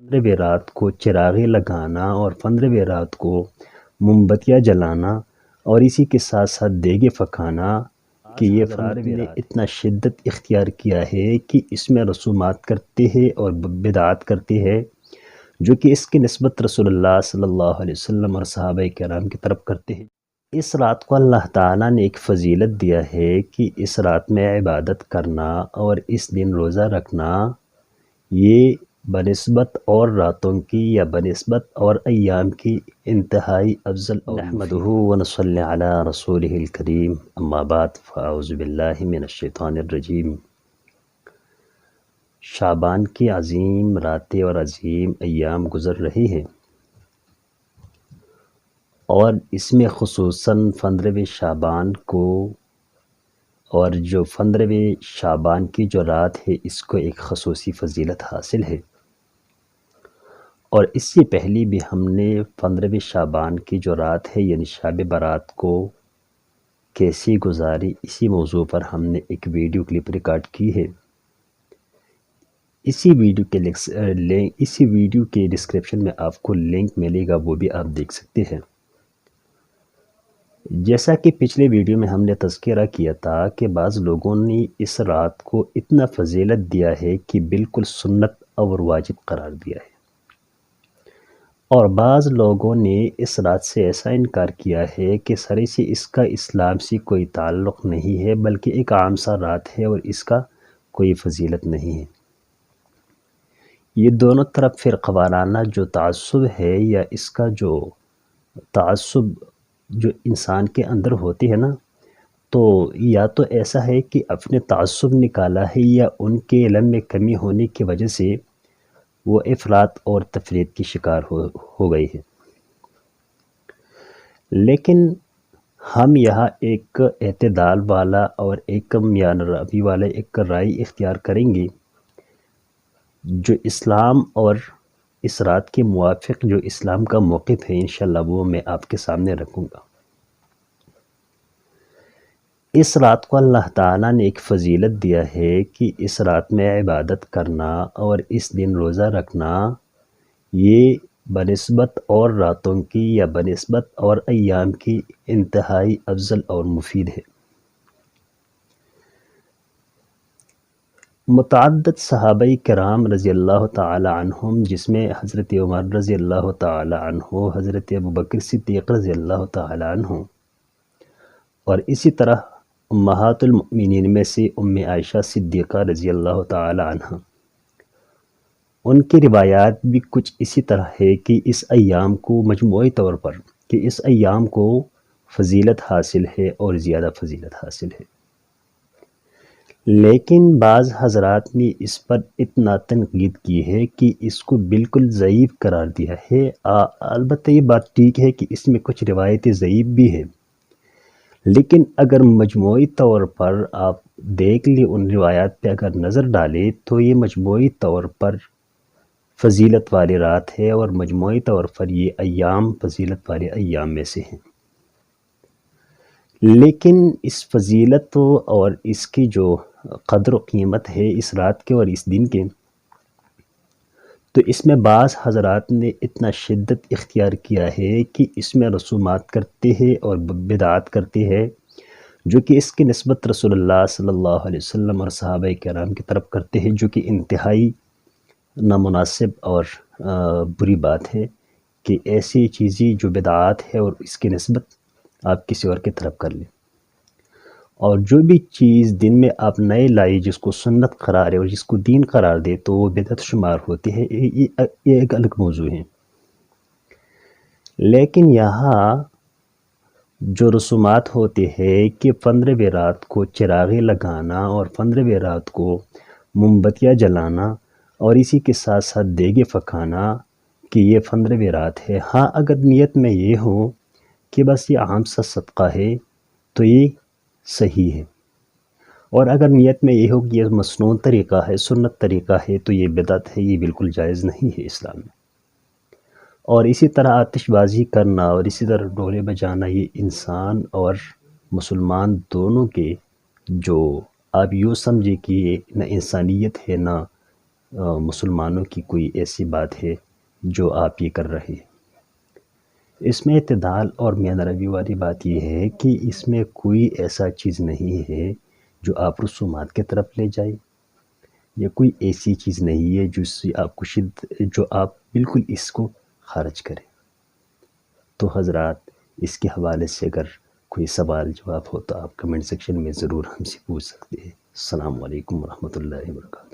15ویں رات کو چراغیں لگانا اور 15ویں رات کو موم بتیاں جلانا اور اسی کے ساتھ ساتھ دیگیں پکانا کہ یہ افراد نے اتنا شدت اختیار کیا ہے کہ اس میں رسومات کرتے ہیں اور بدعات کرتے ہیں جو کہ اس کی نسبت رسول اللہ صلی اللہ علیہ وسلم اور صحابہ کرام کی طرف کرتے ہیں۔ اس رات کو اللہ تعالیٰ نے ایک فضیلت دیا ہے کہ اس رات میں عبادت کرنا اور اس دن روزہ رکھنا یہ بنسبت اور راتوں کی یا بنسبت اور ایام کی انتہائی افضل اور نحمدہ ونصلی علی رسولہ الکریم اما بعد فاعوذ باللہ من الشیطان الرجیم۔ شعبان کی عظیم راتیں اور عظیم ایام گزر رہی ہیں اور اس میں خصوصاً 15ویں شعبان کو اور جو 15ویں شعبان کی جو رات ہے اس کو ایک خصوصی فضیلت حاصل ہے، اور اس سے پہلے بھی ہم نے 15ویں شعبان کی جو رات ہے یعنی شب برات کو کیسی گزاری اسی موضوع پر ہم نے ایک ویڈیو کلپ ریکارڈ کی ہے۔ اسی ویڈیو کے ڈسکرپشن میں آپ کو لنک ملے گا، وہ بھی آپ دیکھ سکتے ہیں۔ جیسا کہ پچھلے ویڈیو میں ہم نے تذکرہ کیا تھا کہ بعض لوگوں نے اس رات کو اتنا فضیلت دیا ہے کہ بالکل سنت اور واجب قرار دیا ہے، اور بعض لوگوں نے اس رات سے ایسا انکار کیا ہے کہ سرے سے اس کا اسلام سے کوئی تعلق نہیں ہے بلکہ ایک عام سا رات ہے اور اس کا کوئی فضیلت نہیں ہے۔ یہ دونوں طرف فرقہ وارانہ جو تعصب ہے یا اس کا جو تعصب جو انسان کے اندر ہوتی ہے نا، تو یا تو ایسا ہے کہ اپنے تعصب نکالا ہے یا ان کے علم میں کمی ہونے کی وجہ سے وہ افراط اور تفریط کی شکار ہو گئی ہے۔ لیکن ہم یہاں ایک اعتدال والا اور ایک میان روی والا ایک رائے اختیار کریں گے جو اسلام اور اس رات کے موافق جو اسلام کا موقف ہے انشاءاللہ وہ میں آپ کے سامنے رکھوں گا۔ اس رات کو اللہ تعالیٰ نے ایک فضیلت دیا ہے کہ اس رات میں عبادت کرنا اور اس دن روزہ رکھنا یہ بنسبت اور راتوں کی یا بنسبت اور ایام کی انتہائی افضل اور مفید ہے۔ متعدد صحابہ کرام رضی اللہ تعالی عنہم، جس میں حضرت عمر رضی اللہ تعالی عنہ، حضرت ابوبکر صدیق رضی اللہ تعالی عنہ، اور اسی طرح امہات المؤمنین میں سے ام عائشہ صدیقہ رضی اللہ تعالی عنہ، ان کی روایات بھی کچھ اسی طرح ہے کہ اس ایام کو مجموعی طور پر کہ اس ایام کو فضیلت حاصل ہے اور زیادہ فضیلت حاصل ہے۔ لیکن بعض حضرات نے اس پر اتنا تنقید کی ہے کہ اس کو بالکل ضعیف قرار دیا ہے۔ البتہ یہ بات ٹھیک ہے کہ اس میں کچھ روایتیں ضعیف بھی ہیں، لیکن اگر مجموعی طور پر آپ دیکھ لیں، ان روایات پہ اگر نظر ڈالیں تو یہ مجموعی طور پر فضیلت والی رات ہے اور مجموعی طور پر یہ ایام فضیلت والے ایام میں سے ہیں۔ لیکن اس فضیلت اور اس کی جو قدر و قیمت ہے اس رات کے اور اس دن کے، تو اس میں بعض حضرات نے اتنا شدت اختیار کیا ہے کہ اس میں رسومات کرتے ہیں اور بدعات کرتے ہیں جو کہ اس کی نسبت رسول اللہ صلی اللہ علیہ وسلم اور صحابہ کرام کی طرف کرتے ہیں، جو کہ انتہائی نامناسب اور بری بات ہے کہ ایسی چیزیں جو بدعات ہے اور اس کی نسبت آپ کسی اور کی طرف کر لیں، اور جو بھی چیز دن میں آپ نئے لائی جس کو سنت قرار ہے اور جس کو دین قرار دے تو وہ بدعت شمار ہوتی ہے، یہ ایک الگ موضوع ہے۔ لیکن یہاں جو رسومات ہوتے ہیں کہ 15ویں رات کو چراغیں لگانا اور 15ویں رات کو موم بتیاں جلانا اور اسی کے ساتھ ساتھ دیگیں پکانا کہ یہ 15ویں رات ہے، ہاں اگر نیت میں یہ ہو کہ بس یہ عام سا صدقہ ہے تو یہ صحیح ہے، اور اگر نیت میں یہ ہو کہ یہ مسنون طریقہ ہے، سنت طریقہ ہے، تو یہ بدعت ہے، یہ بالکل جائز نہیں ہے اسلام میں۔ اور اسی طرح آتش بازی کرنا اور اسی طرح ڈولے بجانا یہ انسان اور مسلمان دونوں کے جو آپ یوں سمجھے کہ نہ انسانیت ہے نہ مسلمانوں کی کوئی ایسی بات ہے جو آپ یہ کر رہے ہیں؟ اس میں اعتدال اور میاں روی والی بات یہ ہے کہ اس میں کوئی ایسا چیز نہیں ہے جو آپ رسومات کی طرف لے جائے، یا کوئی ایسی چیز نہیں ہے جس سے آپ کو جو آپ بالکل اس کو خارج کریں۔ تو حضرات، اس کے حوالے سے اگر کوئی سوال جواب ہو تو آپ کمنٹ سیکشن میں ضرور ہم سے پوچھ سکتے ہیں۔ السلام علیکم ورحمۃ اللہ وبرکاتہ۔